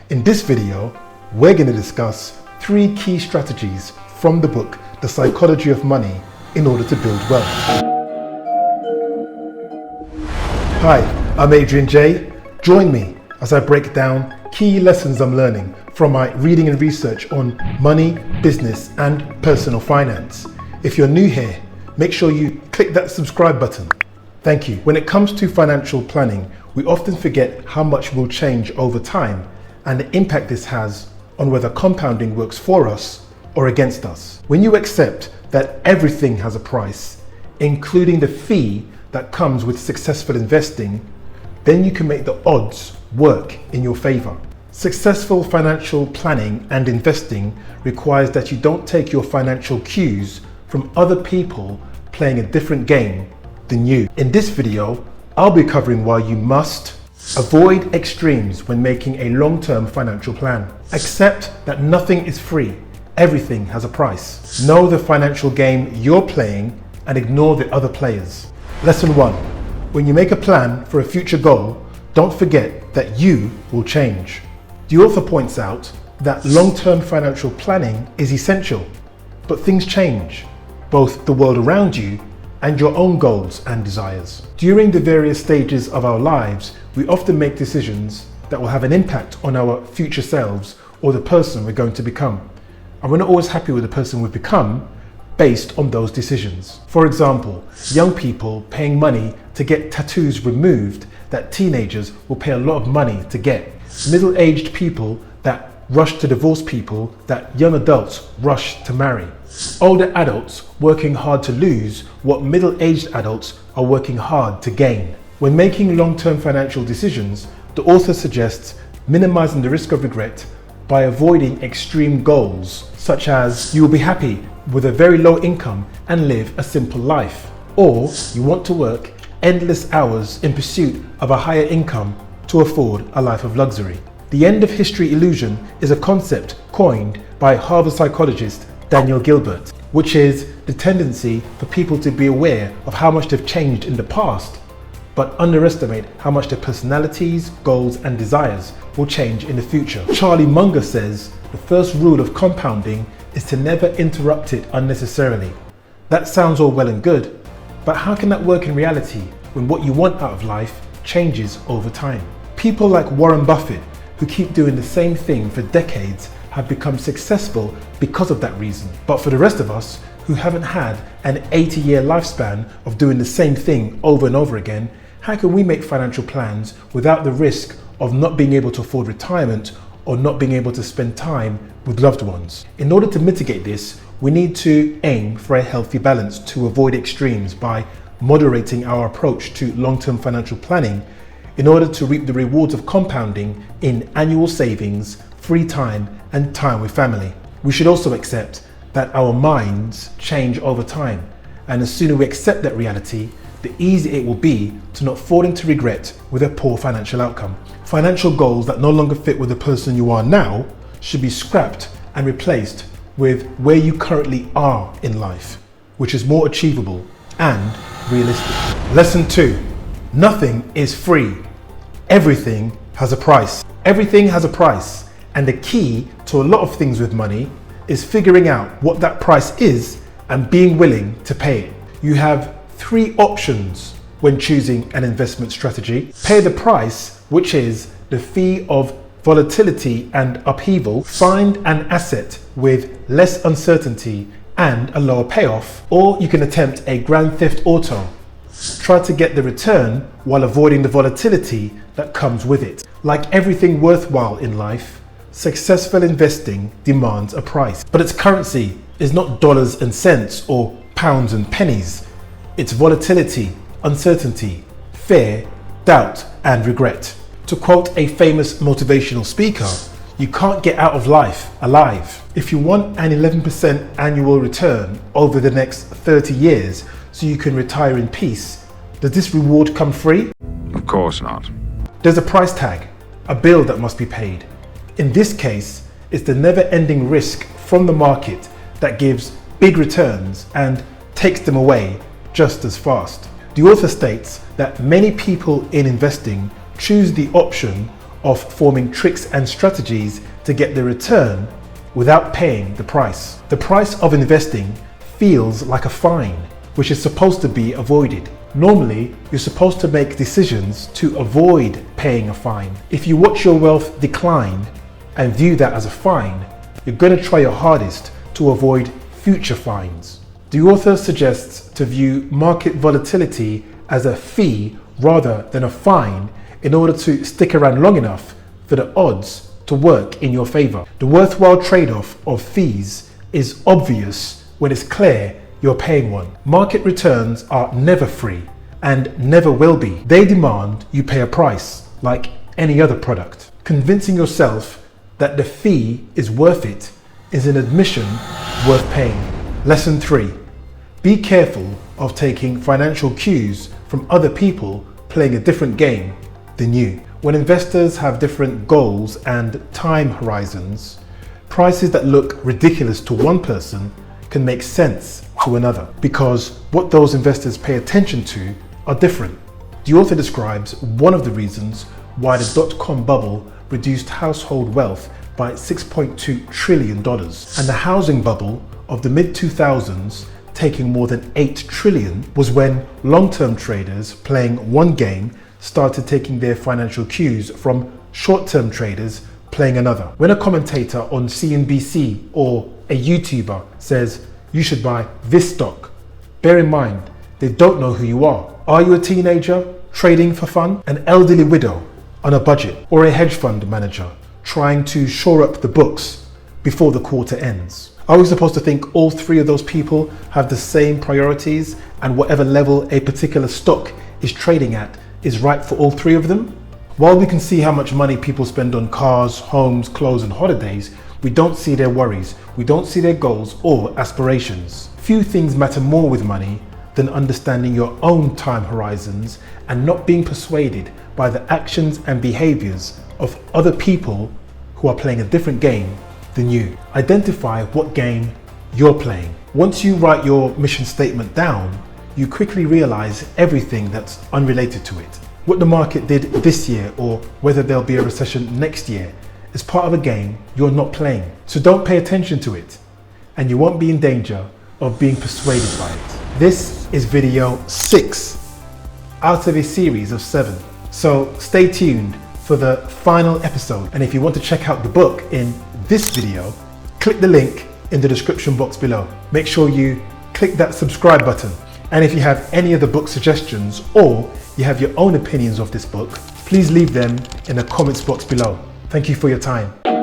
In this video, we're going to discuss 3 key strategies from the book, The Psychology of Money, in order to build wealth. Hi, I'm Adrian J. Join me as I break down key lessons I'm learning from my reading and research on money, business, and personal finance. If you're new here, make sure you click that subscribe button. Thank you. When it comes to financial planning, we often forget how much will change over time and the impact this has on whether compounding works for us or against us. When you accept that everything has a price, including the fee that comes with successful investing, then you can make the odds work in your favor. Successful financial planning and investing requires that you don't take your financial cues from other people playing a different game than you. In this video, I'll be covering why you must avoid extremes when making a long-term financial plan. Accept that nothing is free. Everything has a price. Know the financial game you're playing and ignore the other players. Lesson 1. When you make a plan for a future goal, don't forget that you will change. The author points out that long-term financial planning is essential, but things change, both the world around you and your own goals and desires. During the various stages of our lives, we often make decisions that will have an impact on our future selves or the person we're going to become. And we're not always happy with the person we've become based on those decisions. For example, young people paying money to get tattoos removed that teenagers will pay a lot of money to get. Middle-aged people that rush to divorce people that young adults rush to marry. Older adults working hard to lose what middle-aged adults are working hard to gain. When making long-term financial decisions, the author suggests minimizing the risk of regret by avoiding extreme goals, such as you will be happy with a very low income and live a simple life, or you want to work endless hours in pursuit of a higher income to afford a life of luxury. The end of history illusion is a concept coined by Harvard psychologist Daniel Gilbert, which is the tendency for people to be aware of how much they've changed in the past, but underestimate how much their personalities, goals, and desires will change in the future. Charlie Munger says the first rule of compounding is to never interrupt it unnecessarily. That sounds all well and good, but how can that work in reality when what you want out of life changes over time? People like Warren Buffett, who keep doing the same thing for decades, have become successful because of that reason. But for the rest of us who haven't had an 80-year lifespan of doing the same thing over and over again, how can we make financial plans without the risk of not being able to afford retirement or not being able to spend time with loved ones? In order to mitigate this, we need to aim for a healthy balance to avoid extremes by moderating our approach to long-term financial planning in order to reap the rewards of compounding in annual savings, free time, and time with family. We should also accept that our minds change over time, and the sooner we accept that reality, the easier it will be to not fall into regret with a poor financial outcome. Financial goals that no longer fit with the person you are now should be scrapped and replaced with where you currently are in life, which is more achievable and realistic. Lesson 2. Nothing is free. Everything has a price. Everything has a price, and the key to a lot of things with money is figuring out what that price is and being willing to pay it. You have 3 options when choosing an investment strategy. Pay the price, which is the fee of volatility and upheaval. Find an asset with less uncertainty and a lower payoff, or you can attempt a Grand Theft Auto. Try to get the return while avoiding the volatility that comes with it. Like everything worthwhile in life, successful investing demands a price, but its currency is not dollars and cents or pounds and pennies. It's volatility, uncertainty, fear, doubt, and regret. To quote a famous motivational speaker, you can't get out of life alive. If you want an 11% annual return over the next 30 years so you can retire in peace, does this reward come free? Of course not. There's a price tag, a bill that must be paid. In this case, it's the never-ending risk from the market that gives big returns and takes them away just as fast. The author states that many people in investing choose the option of forming tricks and strategies to get the return without paying the price. The price of investing feels like a fine, which is supposed to be avoided. Normally, you're supposed to make decisions to avoid paying a fine. If you watch your wealth decline and view that as a fine, you're going to try your hardest to avoid future fines. The author suggests to view market volatility as a fee rather than a fine in order to stick around long enough for the odds to work in your favor. The worthwhile trade-off of fees is obvious when it's clear you're paying one. Market returns are never free and never will be. They demand you pay a price like any other product. Convincing yourself that the fee is worth it is an admission worth paying. Lesson 3. Be careful of taking financial cues from other people playing a different game than you. When investors have different goals and time horizons, prices that look ridiculous to one person can make sense to another because what those investors pay attention to are different. The author describes one of the reasons why the dot-com bubble reduced household wealth by $6.2 trillion and the housing bubble of the mid-2000s taking more than $8 trillion was when long-term traders playing one game started taking their financial cues from short-term traders playing another. When a commentator on CNBC or a YouTuber says you should buy this stock, bear in mind they don't know who you are. Are you a teenager trading for fun, an elderly widow on a budget, or a hedge fund manager trying to shore up the books before the quarter ends? Are we supposed to think all three of those people have the same priorities and whatever level a particular stock is trading at is right for all three of them? While we can see how much money people spend on cars, homes, clothes and holidays, we don't see their worries, we don't see their goals or aspirations. Few things matter more with money than understanding your own time horizons and not being persuaded by the actions and behaviors of other people who are playing a different game than you. Identify what game you're playing. Once you write your mission statement down, you quickly realize everything that's unrelated to it. What the market did this year or whether there'll be a recession next year is part of a game you're not playing. So don't pay attention to it and you won't be in danger of being persuaded by it. This is video 6 out of a series of 7. So stay tuned for the final episode. And if you want to check out the book in this video, click the link in the description box below. Make sure you click that subscribe button. And if you have any other book suggestions or you have your own opinions of this book, please leave them in the comments box below. Thank you for your time.